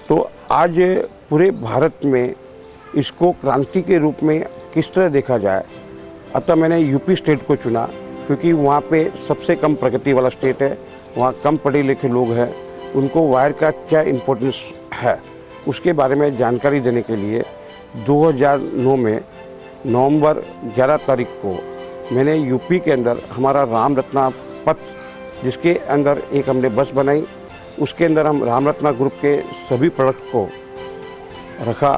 तो आज पूरे भारत में इसको क्रांति के रूप में किस तरह देखा जाए, अतः मैंने यूपी स्टेट को चुना क्योंकि वहाँ पे सबसे कम प्रगति वाला स्टेट है, वहाँ कम पढ़े लिखे लोग हैं, उनको वायर का क्या इम्पोर्टेंस है उसके बारे में जानकारी देने के लिए 2009 में नवंबर 11 तारीख को मैंने यूपी के अंदर हमारा राम रत्ना पथ, जिसके अंदर एक हमने बस बनाई, उसके अंदर हम राम रत्ना ग्रुप के सभी प्रोडक्ट को रखा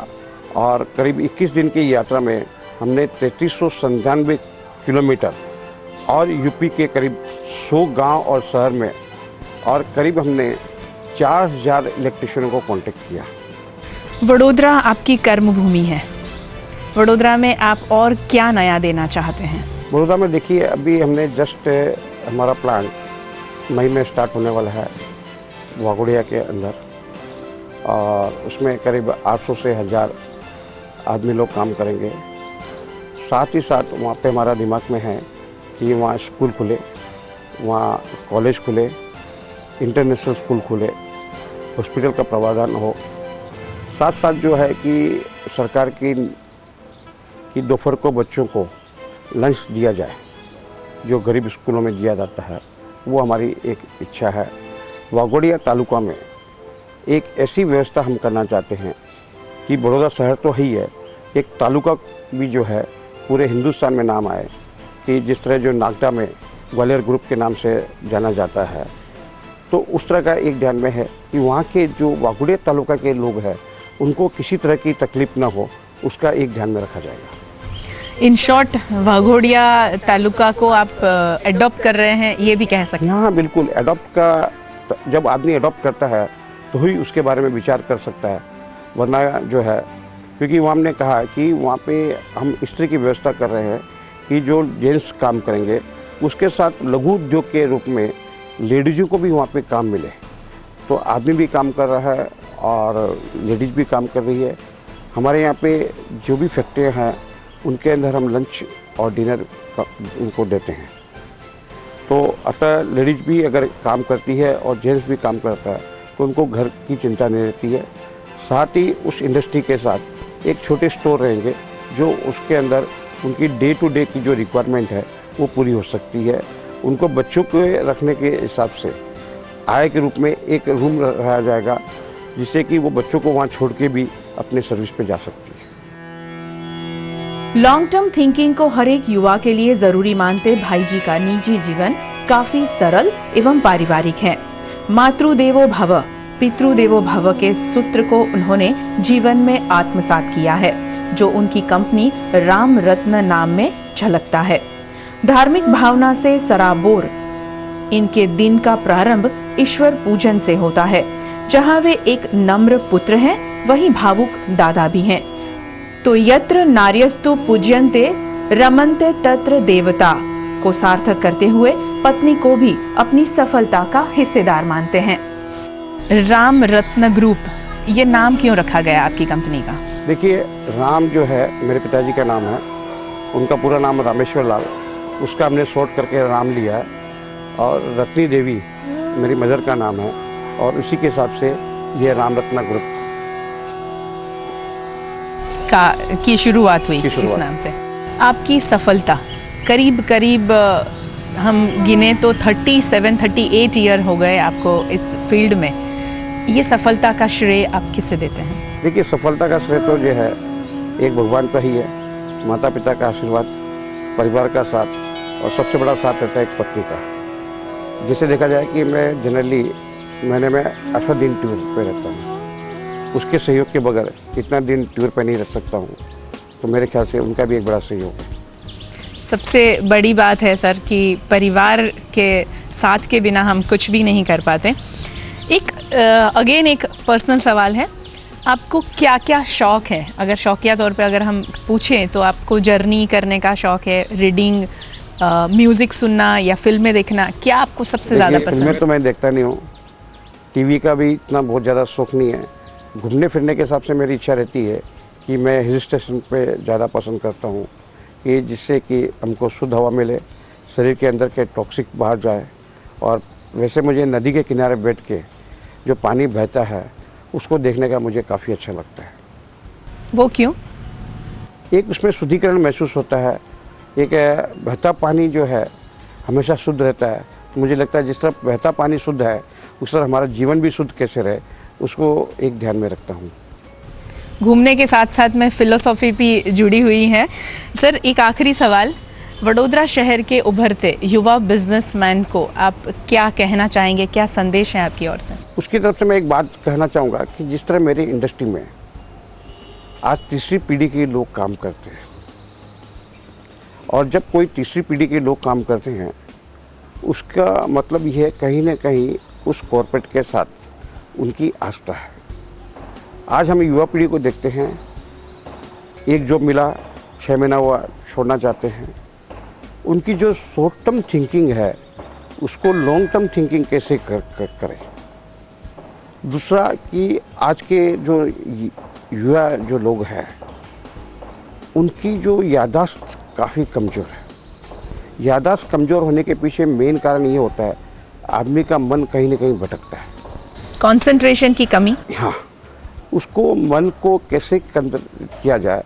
और करीब 21 दिन की यात्रा में हमने 3397 किलोमीटर और यूपी के करीब 100 गांव और शहर में और करीब हमने 4000 इलेक्ट्रिशियनों को कांटेक्ट किया। वडोदरा आपकी कर्मभूमि है, वडोदरा में आप और क्या नया देना चाहते हैं? वडोदरा में देखिए, अभी हमने जस्ट हमारा प्लांट मई में स्टार्ट होने वाला है वाघोड़िया के अंदर, और उसमें करीब 800 से 1000 आदमी लोग काम करेंगे। साथ ही साथ वहाँ पे हमारा दिमाग में है कि वहाँ स्कूल खुले, वहाँ कॉलेज खुले, इंटरनेशनल स्कूल खुले, हॉस्पिटल का प्रावधान हो। साथ साथ जो है कि सरकार की दोपहर को बच्चों को लंच दिया जाए, जो गरीब स्कूलों में दिया जाता है, वो हमारी एक इच्छा है। वाघोड़िया तालुका में एक ऐसी व्यवस्था हम करना चाहते हैं कि बड़ौदा शहर तो ही है, एक तालुका भी जो है पूरे हिंदुस्तान में नाम आए, कि जिस तरह जो नागदा में ग्वालियर ग्रुप के नाम से जाना जाता है, तो उस तरह का एक ध्यान में है कि वहाँ के जो वाघोड़िया तालुका के लोग हैं उनको किसी तरह की तकलीफ ना हो, उसका एक ध्यान में रखा जाएगा। इन शॉर्ट वाघोड़िया तालुका को आप एडॉप्ट कर रहे हैं, ये भी कह सकते हैं? हाँ बिल्कुल, एडॉप्ट का जब आदमी एडॉप्ट करता है तो ही उसके बारे में विचार कर सकता है, वरना जो है, क्योंकि वहाँ हमने कहा कि वहाँ पे हम इस तरह की व्यवस्था कर रहे हैं कि जो जेंट्स काम करेंगे उसके साथ लघु उद्योग के रूप में लेडीज़ों को भी वहाँ पे काम मिले। तो आदमी भी काम कर रहा है और लेडीज़ भी काम कर रही है। हमारे यहाँ पे जो भी फैक्ट्रियाँ हैं उनके अंदर हम लंच और डिनर उनको देते हैं। तो अतः लेडीज़ भी अगर काम करती है और जेंट्स भी काम करता है तो उनको घर की चिंता नहीं रहती है। साथ ही उस इंडस्ट्री के साथ एक छोटे स्टोर रहेंगे जो उसके अंदर उनकी डे टू डे की जो रिक्वायरमेंट है वो पूरी हो सकती है। उनको बच्चों के रखने के हिसाब से आय के रूप में एक रूम रखा जाएगा, जिससे कि वो बच्चों को वहाँ छोड़ के भी अपने सर्विस पे जा सकती है। लॉन्ग टर्म थिंकिंग को हर एक युवा के लिए जरूरी मानते भाई जी का निजी जीवन काफी सरल एवं पारिवारिक है। मातृदेवो भव, पितृदेवो भव के सूत्र को उन्होंने जीवन में आत्मसात किया है, जो उनकी कंपनी राम रत्न नाम में झलकता है। धार्मिक भावना से सराबोर इनके दिन का प्रारंभ ईश्वर पूजन से होता है। जहां वे एक नम्र पुत्र हैं, वहीं भावुक दादा भी हैं। तो यत्र नार्यस्तु पूज्यन्ते रमन्ते तत्र देवता को सार्थक करते हुए पत्नी को भी अपनी सफलता का हिस्सेदार मानते हैं। राम रत्न ग्रुप, ये नाम क्यों रखा गया आपकी कंपनी का? देखिए, राम जो है मेरे पिताजी का नाम है, उनका पूरा नाम रामेश्वर लाल, उसका हमने शॉर्ट करके राम लिया है, और रत्नी देवी मेरी मदर का नाम है, और उसी के हिसाब से ये राम रत्ना ग्रुप की शुरुआत हुई इस नाम से। आपकी सफलता करीब करीब हम गिने तो 37-38 ईयर हो गए आपको इस फील्ड में। ये सफलता का श्रेय आप किसे देते हैं? देखिए, सफलता का श्रेय तो जो है एक भगवान का ही है, माता पिता का आशीर्वाद, परिवार का साथ, और सबसे बड़ा साथ रहता है एक पत्नी का। जैसे देखा जाए कि मैं जनरली महीने में 18 दिन टूर पे रहता हूँ, उसके सहयोग के बगैर इतना दिन टूर पे नहीं रह सकता हूँ, तो मेरे ख्याल से उनका भी एक बड़ा सहयोग है। सबसे बड़ी बात है सर कि परिवार के साथ के बिना हम कुछ भी नहीं कर पाते। अगेन एक पर्सनल सवाल है, आपको क्या क्या शौक़ है? अगर शौकिया तौर पे अगर हम पूछें तो आपको जर्नी करने का शौक़ है, रीडिंग, म्यूज़िक सुनना या फिल्में देखना, क्या आपको सबसे ज़्यादा पसंद है? फिल्में तो मैं देखता नहीं हूँ, टीवी का भी इतना बहुत ज़्यादा शौक़ नहीं है। घूमने फिरने के हिसाब से मेरी इच्छा रहती है कि मैं हिल स्टेशन पे ज़्यादा पसंद करता हूँ, कि जिससे कि हमको शुद्ध हवा मिले, शरीर के अंदर के टॉक्सिक बाहर जाए। और वैसे मुझे नदी के किनारे बैठ के जो पानी बहता है उसको देखने का मुझे काफ़ी अच्छा लगता है। वो क्यों? एक उसमें शुद्धिकरण महसूस होता है। एक बहता पानी जो है हमेशा शुद्ध रहता है। तो मुझे लगता है जिस तरह बहता पानी शुद्ध है, उस तरह हमारा जीवन भी शुद्ध कैसे रहे, उसको एक ध्यान में रखता हूँ। घूमने के साथ साथ में फिलोसॉफी भी जुड़ी हुई है। सर, एक आखिरी सवाल, वडोदरा शहर के उभरते युवा बिजनेसमैन को आप क्या कहना चाहेंगे, क्या संदेश है आपकी ओर से? उसकी तरफ से मैं एक बात कहना चाहूँगा कि जिस तरह मेरी इंडस्ट्री में आज तीसरी पीढ़ी के लोग काम करते हैं, और जब कोई तीसरी पीढ़ी के लोग काम करते हैं, उसका मतलब यह है कहीं ना कहीं उस कॉर्पोरेट के साथ उनकी आस्था है। आज हम युवा पीढ़ी को देखते हैं, एक जॉब मिला 6 महीना हुआ छोड़ना चाहते हैं। उनकी जो शॉर्ट टर्म थिंकिंग है, उसको लॉन्ग टर्म थिंकिंग कैसे करें। दूसरा कि आज के जो युवा जो लोग हैं, उनकी जो याददाश्त काफ़ी कमज़ोर है। याददाश्त कमज़ोर होने के पीछे मेन कारण ये होता है, आदमी का मन कहीं ना कहीं भटकता है। कंसंट्रेशन की कमी। हाँ, उसको मन को कैसे केंद्रित किया जाए,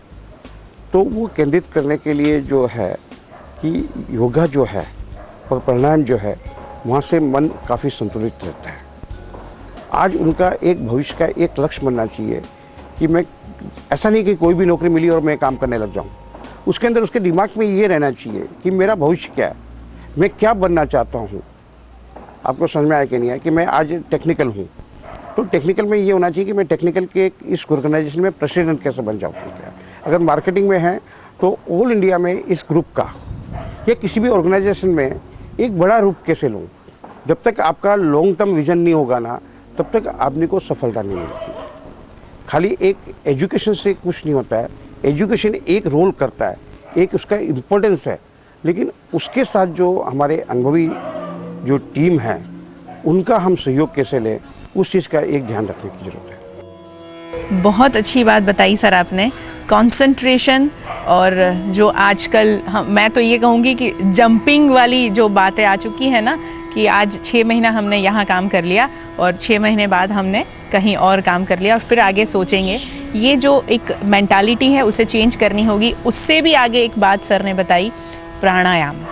तो वो केंद्रित करने के लिए जो है कि योगा जो है और प्राणायाम जो है, वहाँ से मन काफ़ी संतुलित रहता है। आज उनका एक भविष्य का एक लक्ष्य बनना चाहिए कि मैं, ऐसा नहीं कि कोई भी नौकरी मिली और मैं काम करने लग जाऊँ। उसके अंदर उसके दिमाग में ये रहना चाहिए कि मेरा भविष्य क्या है, मैं क्या बनना चाहता हूँ। आपको समझ में आया कि नहीं है कि मैं आज टेक्निकल हूँ, तो टेक्निकल में ये होना चाहिए कि मैं टेक्निकल के इस ऑर्गेनाइजेशन में प्रेसिडेंट कैसे बन जाऊँ। अगर मार्केटिंग में है तो ऑल इंडिया में इस ग्रुप का या किसी भी ऑर्गेनाइजेशन में एक बड़ा रूप कैसे लूँ। जब तक आपका लॉन्ग टर्म विजन नहीं होगा ना, तब तक आदमी को सफलता नहीं मिलती। खाली एक एजुकेशन से कुछ नहीं होता है। एजुकेशन एक रोल करता है, एक उसका इम्पोर्टेंस है, लेकिन उसके साथ जो हमारे अनुभवी जो टीम है, उनका हम सहयोग कैसे लें, उस चीज़ का एक ध्यान रखने की ज़रूरत है। बहुत अच्छी बात बताई सर आपने। कंसंट्रेशन और जो आजकल मैं तो ये कहूँगी कि जंपिंग वाली जो बातें आ चुकी है ना, कि आज 6 महीना हमने यहाँ काम कर लिया और 6 महीने बाद हमने कहीं और काम कर लिया और फिर आगे सोचेंगे, ये जो एक मेंटालिटी है उसे चेंज करनी होगी। उससे भी आगे एक बात सर ने बताई, प्राणायाम।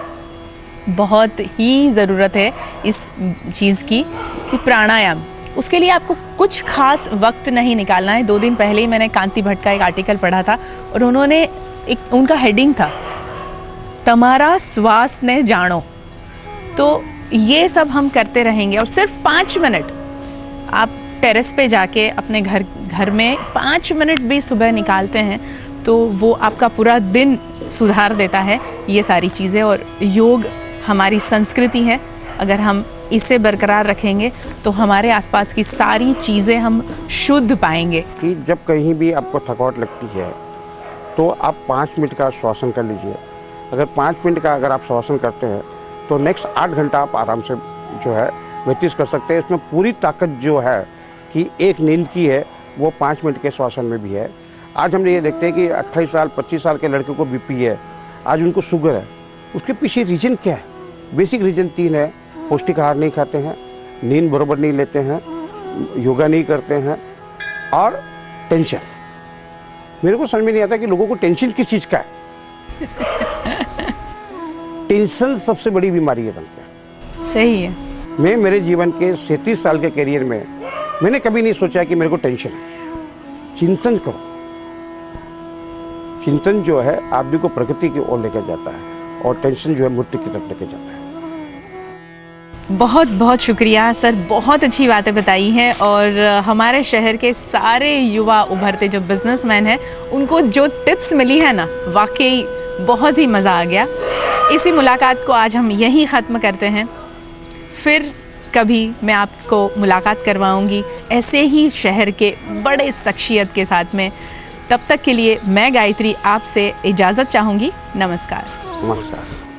बहुत ही ज़रूरत है इस चीज़ की कि प्राणायाम, उसके लिए आपको कुछ खास वक्त नहीं निकालना है। 2 दिन पहले ही मैंने कांति भट्ट का एक आर्टिकल पढ़ा था और उन्होंने एक, उनका हेडिंग था, तमारा श्वास ने जानो। तो ये सब हम करते रहेंगे और सिर्फ 5 मिनट आप टेरेस पे जाके अपने घर में 5 मिनट भी सुबह निकालते हैं तो वो आपका पूरा दिन सुधार देता है। ये सारी चीज़ें, और योग हमारी संस्कृति है, अगर हम इसे बरकरार रखेंगे तो हमारे आसपास की सारी चीज़ें हम शुद्ध पाएंगे। कि जब कहीं भी आपको थकावट लगती है तो आप 5 मिनट का श्वासन कर लीजिए। अगर 5 मिनट का अगर आप श्वासन करते हैं तो नेक्स्ट 8 घंटा आप आराम से जो है व्यतीत कर सकते हैं। इसमें पूरी ताकत जो है कि एक नींद की है, वो 5 मिनट के श्वासन में भी है। आज हम ये देखते हैं कि 28 साल 25 साल के लड़के को बीपी है, आज उनको शुगर है। उसके पीछे रीज़न क्या है? बेसिक रीज़न 3 है। पौष्टिक आहार नहीं खाते हैं, नींद बराबर नहीं लेते हैं, योगा नहीं करते हैं, और टेंशन। मेरे को समझ में नहीं आता कि लोगों को टेंशन किस चीज़ का है। टेंशन सबसे बड़ी बीमारी है बनकर। सही है। मैं मेरे जीवन के 37 साल के करियर में मैंने कभी नहीं सोचा कि मेरे को टेंशन है। चिंतन करो। चिंतन जो है आदमी को प्रगति की ओर लेकर जाता है और टेंशन जो है मृत्यु की तरफ लेकर जाता है। बहुत बहुत शुक्रिया सर, बहुत अच्छी बातें बताई हैं और हमारे शहर के सारे युवा उभरते जो बिजनेसमैन हैं उनको जो टिप्स मिली है ना, वाकई बहुत ही मज़ा आ गया। इसी मुलाकात को आज हम यहीं ख़त्म करते हैं। फिर कभी मैं आपको मुलाकात करवाऊंगी ऐसे ही शहर के बड़े शख्सियत के साथ में। तब तक के लिए मैं गायत्री आपसे इजाज़त चाहूँगी। नमस्कार। नमस्कार।